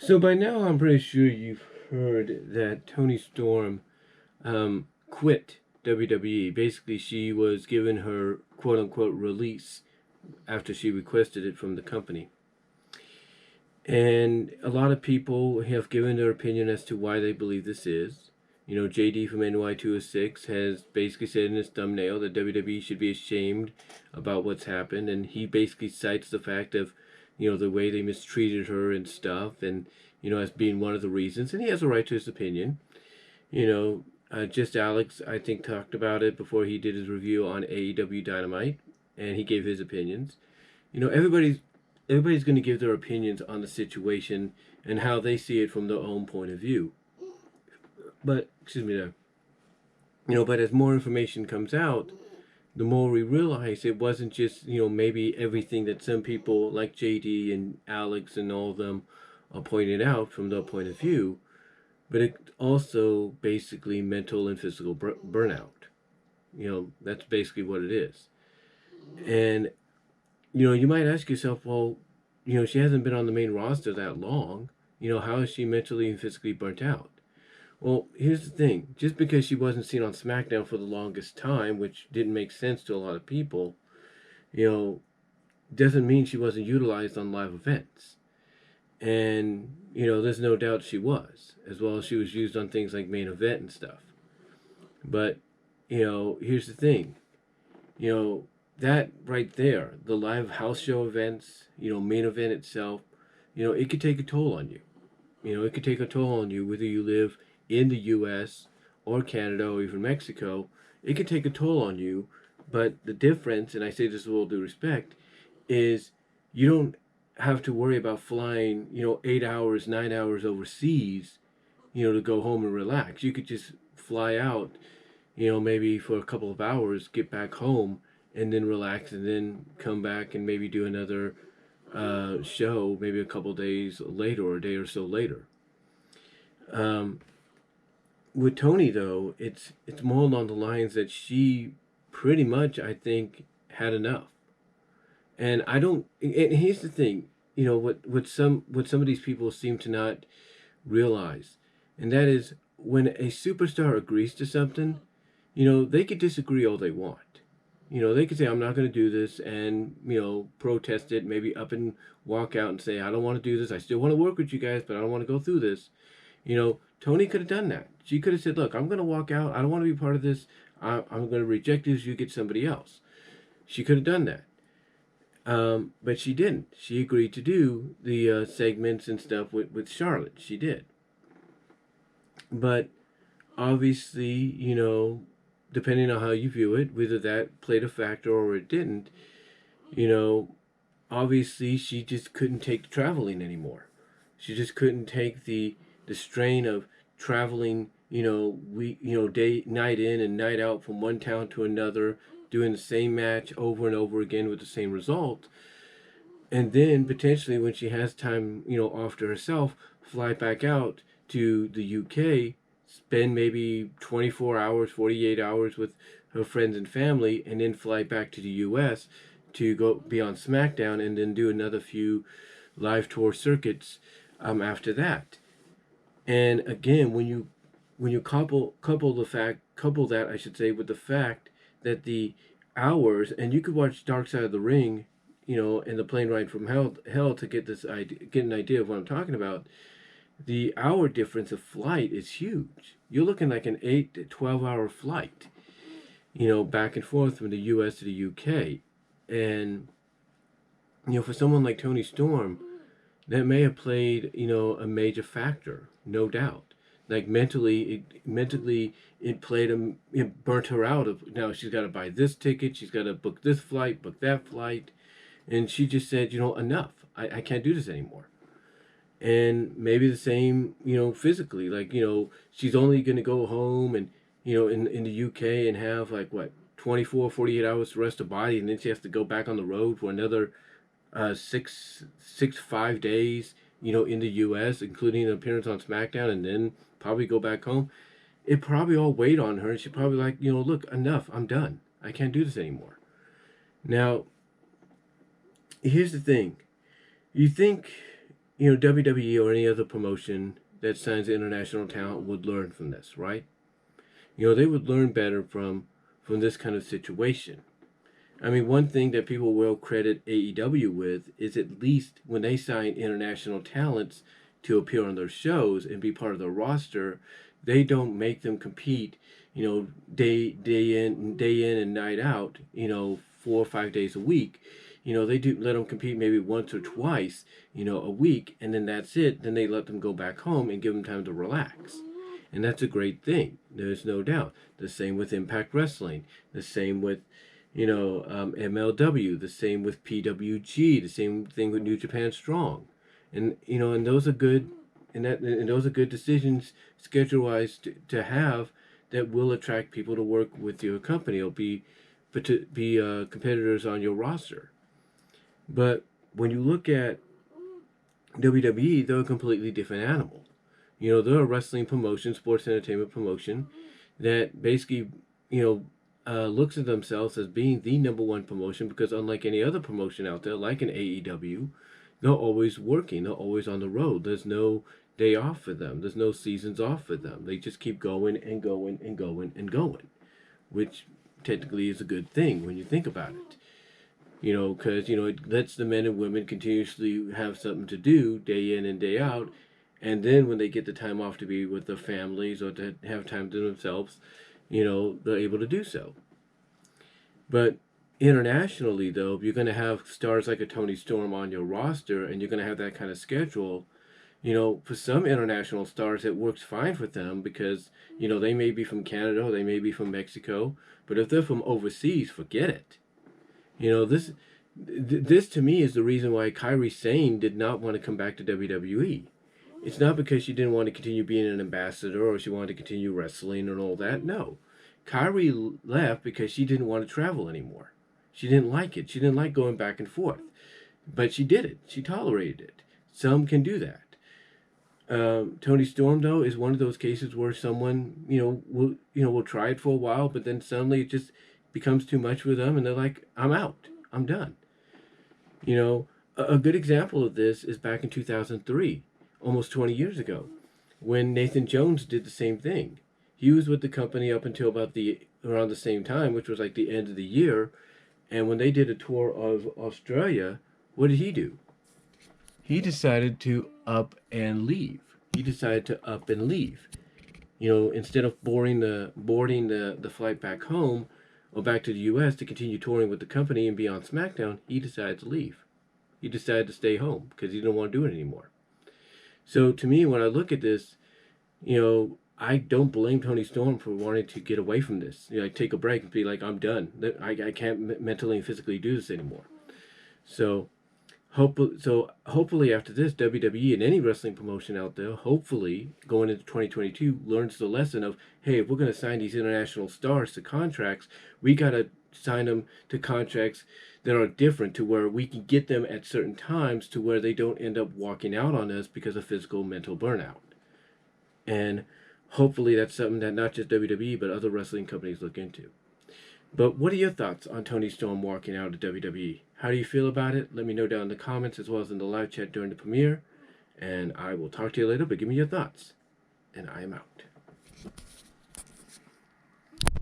So by now, I'm pretty sure you've heard that Toni Storm quit WWE. Basically, she was given her quote unquote release after she requested it from the company. And a lot of people have given their opinion as to why they believe this is. You know, JD from NY206 has basically said in his thumbnail that WWE should be ashamed about what's happened, and he basically cites the fact of, the way they mistreated her and stuff, and as being one of the reasons. And he has a right to his opinion. Just Alex, I think, talked about it before he did his review on AEW Dynamite, and he gave his opinions. Everybody's going to give their opinions on the situation and how they see it from their own point of view. But excuse me there. But as more information comes out, the more we realize it wasn't just maybe everything that some people like JD and Alex and all of them are pointing out from their point of view, but it also basically mental and physical burnout. That's basically what it is. And you might ask yourself, well, she hasn't been on the main roster that long. How is she mentally and physically burnt out? Well, here's the thing. Just because she wasn't seen on SmackDown for the longest time, which didn't make sense to a lot of people, you know, doesn't mean she wasn't utilized on live events. And, there's no doubt she was, as well as she was used on things like main event and stuff. But, here's the thing. That right there, the live house show events, main event itself, it could take a toll on you. It could take a toll on you whether you live in the U.S. or Canada or even Mexico. It could take a toll on you, but the difference, and I say this with all due respect, is you don't have to worry about flying, 8 hours, 9 hours overseas, to go home and relax. You could just fly out, maybe for a couple of hours, get back home, and then relax, and then come back and maybe do another show maybe a couple days later or a day or so later. With Toni though, it's more along the lines that she pretty much, I think, had enough. And I don't. And here's the thing, what some of these people seem to not realize, and that is when a superstar agrees to something, they could disagree all they want. They could say, I'm not going to do this, and, protest it, maybe up and walk out and say, I don't want to do this. I still want to work with you guys, but I don't want to go through this. Toni could have done that. She could have said, look, I'm going to walk out. I don't want to be part of this. I'm going to reject this. You get somebody else. She could have done that. But she didn't. She agreed to do the segments and stuff with Charlotte. She did. But obviously, depending on how you view it, whether that played a factor or it didn't, obviously she just couldn't take the traveling anymore. She just couldn't take the strain of traveling, day night in and night out from one town to another, doing the same match over and over again with the same result. And then potentially when she has time, off to herself, fly back out to the UK, spend maybe 24 hours, 48 hours with her friends and family, and then fly back to the US to go be on SmackDown and then do another few live tour circuits after that. And again, when you couple that, I should say, with the fact that the hours, and you could watch Dark Side of the Ring, in the plane ride from hell to get an idea of what I'm talking about. The hour difference of flight is huge. You're looking like an 8 to 12 hour flight, back and forth from the US to the UK. And, for someone like Toni Storm, that may have played, a major factor, no doubt. Like mentally, it played it burnt her out. Now she's got to buy this ticket, she's got to book this flight, book that flight. And she just said, enough. I can't do this anymore. And maybe the same, physically, like, she's only going to go home and, in the UK and have like what, 24, 48 hours to rest her body. And then she has to go back on the road for another 5 days, in the US, including an appearance on SmackDown, and then probably go back home. It probably all weighed on her. And she probably like, look, enough. I'm done. I can't do this anymore. Now, here's the thing. You think, WWE or any other promotion that signs international talent would learn from this, right? They would learn better from this kind of situation. I mean, one thing that people will credit AEW with is at least when they sign international talents to appear on their shows and be part of the roster, they don't make them compete, day in and night out, 4 or 5 days a week. They do let them compete maybe once or twice, a week, and then that's it. Then they let them go back home and give them time to relax. And that's a great thing. There's no doubt. The same with Impact Wrestling. The same with MLW, the same with PWG, the same thing with New Japan Strong, and those are good, and those are good decisions schedule wise to have that will attract people to work with your company or be competitors on your roster. But when you look at WWE, they're a completely different animal. They're a wrestling promotion, sports entertainment promotion that basically, looks at themselves as being the number one promotion because unlike any other promotion out there, like an AEW, they're always working. They're always on the road. There's no day off for them. There's no seasons off for them. They just keep going and going and going and going, which technically is a good thing when you think about it. Because, it lets the men and women continuously have something to do day in and day out. And then when they get the time off to be with their families or to have time to themselves, they're able to do so. But internationally, though, if you're going to have stars like a Toni Storm on your roster and you're going to have that kind of schedule, for some international stars, it works fine for them because, they may be from Canada or they may be from Mexico. But if they're from overseas, forget it. This to me is the reason why Kairi Sane did not want to come back to WWE. It's not because she didn't want to continue being an ambassador or she wanted to continue wrestling and all that. No. Kairi left because she didn't want to travel anymore. She didn't like it. She didn't like going back and forth. But she did it. She tolerated it. Some can do that. Toni Storm, though, is one of those cases where someone, will try it for a while, but then suddenly it just becomes too much for them and they're like, I'm out. I'm done. A good example of this is back in 2003. Almost 20 years ago, when Nathan Jones did the same thing. He was with the company up until about around the same time, which was like the end of the year. And when they did a tour of Australia, what did he do? He decided to up and leave. Instead of boarding the flight back home or back to the U.S. to continue touring with the company and be on SmackDown, he decided to leave. He decided to stay home because he didn't want to do it anymore. So to me, when I look at this, I don't blame Toni Storm for wanting to get away from this. Take a break and be like, I'm done. I can't mentally and physically do this anymore. So hopefully after this, WWE and any wrestling promotion out there, hopefully going into 2022, learns the lesson of, hey, if we're going to sign these international stars to contracts, we got to sign them to contracts that are different to where we can get them at certain times to where they don't end up walking out on us because of physical mental burnout. And hopefully that's something that not just WWE but other wrestling companies look into. But what are your thoughts on Toni Storm walking out of WWE? How do you feel about it? Let me know down in the comments as well as in the live chat during the premiere. And I will talk to you later, but give me your thoughts. And I am out.